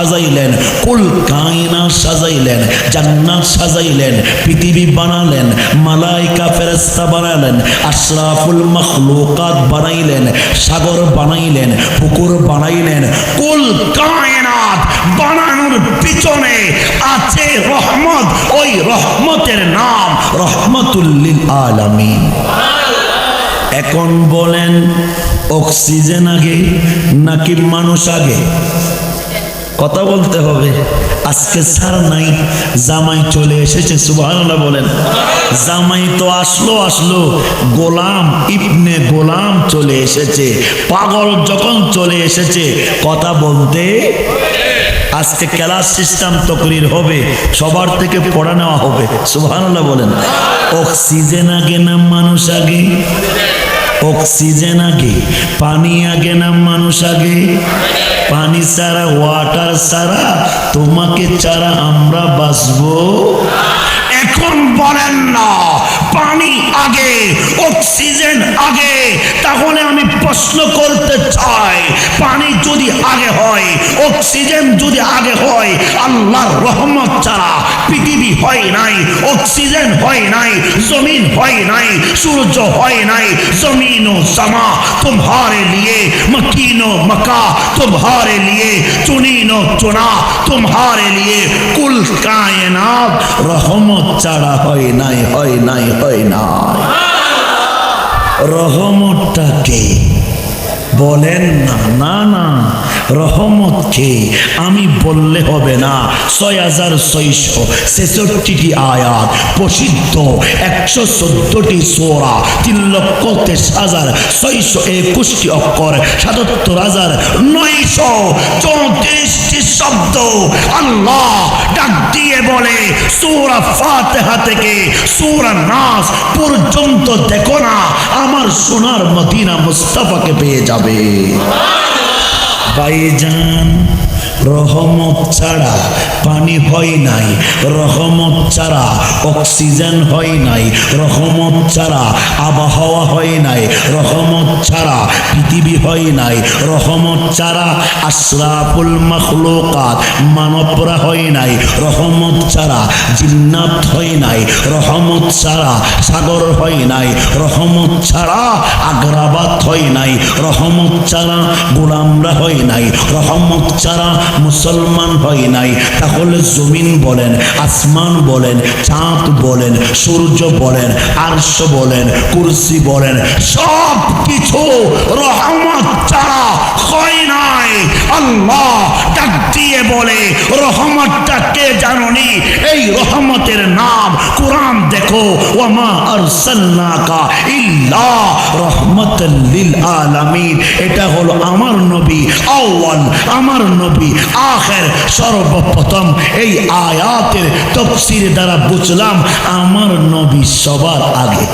সাজাইলেন, কুল কায়নাত সাজাইলেন, জান্নাত সাজাইলেন, পৃথিবী বানালেন, মালাইকা ফেরেশতা বানালেন, আশরাফুল মাখলুকাত বানাইলেন, সাগর বানাইলেন, পুকুর বানাইলেন। কুল কায়নাত বানানোর পিছনে আছে রহমত। ওই রহমতের নাম রহমাতুল লিল আলামিন। এখন বলেন, অক্সিজেন আগে নাকি মানুষ আগে? কথা বলতে হবে। আজকে সার নাই, জামাই চলে এসেছে, সুবহানাল্লাহ বলেন। জামাই তো আসলো, গোলাম ইবনে গোলাম চলে এসেছে। পাগল যখন চলে এসেছে, কথা বলতে আজকে ক্লাস সিস্টেম তকরির হবে, সবার থেকে পড়া নেওয়া হবে, সুবহানাল্লাহ বলেন। অক্সিজেন আগে না মানুষ আগে? অক্সিজেন আগে, পানি আগে না মানুষ আগে? পানি ছাড়া, ওয়াটার ছাড়া, তোমাকে ছাড়া আমরা বাঁচবো? এখন বলেন না পানি আগে অক্সিজেন আগে, তাহলে আমি প্রশ্ন করতে চাই, পানি যদি আগে হয়, অক্সিজেন যদি আগে হয়, আল্লাহর রহমত ছাড়া পৃথিবী হয় নাই, অক্সিজেন হয় নাই, জমিন হয় নাই, সূর্য হয় নাই। জমিন ও সমা तुम्हारे लिए, मकीन व मका तुम्हारे लिए, चुनीन व चुना तुम्हारे लिए, कुल कायनात रहमत ছাড়া হয় নাই, হয় নাই, হয় নাই। রহমতটাকে বলেন না, না না, রহমতকে আমি বললে হবে না। 6666টি আয়াত, প্রসিদ্ধ 114টি সূরা, 3,23,621টি অক্ষর, 77,934টি শব্দ। আল্লাহ ডাক দিয়ে বলে, সূরা ফাতিহা থেকে সূরা নাস পর্যন্ত দেখো না, আমার সোনার মদিনা মুস্তাফাকে পেয়ে যাবে। ভাইজান, রহমত ছাড়া পানি হয় নাই, রহমত ছাড়া অক্সিজেন হয় নাই, রহমত ছাড়া আবহাওয়া হয় নাই, রহমত ছাড়া পৃথিবী হয় নাই, রহমত ছাড়া আশরাফুল মাখলুকাত মানবরা হয় নাই, রহমত ছাড়া জিন্নাত হয় নাই, রহমত ছাড়া সাগর হয় নাই, রহমত ছাড়া আগ্রাবাদ হয় নাই, রহমত ছাড়া গোলামরা হয় নাই, রহমত ছাড়া মুসলমান হয় নাই। তাহলে জমিন বলেন, আসমান বলেন, চাঁদ বলেন, সূর্য বলেন, আরশ বলেন, কুরসি বলেন, সব কিছু রহমত ছাড়া হয় নাই। আল্লাহ ডাক দিয়ে বলে, রহমতটা কে জানোনি? এই রহমতের নাম কোরআন দেখো, ওয়ামা আরসালনাকা ইল্লা রাহমাতাল লিল আলামিন। এটা হলো আমার নবী আউয়াল, আমার নবী আখের, সর্বপ্রথম। এই আয়াতের তাফসীর দ্বারা বুঝলাম আমার নবী সবার আগে।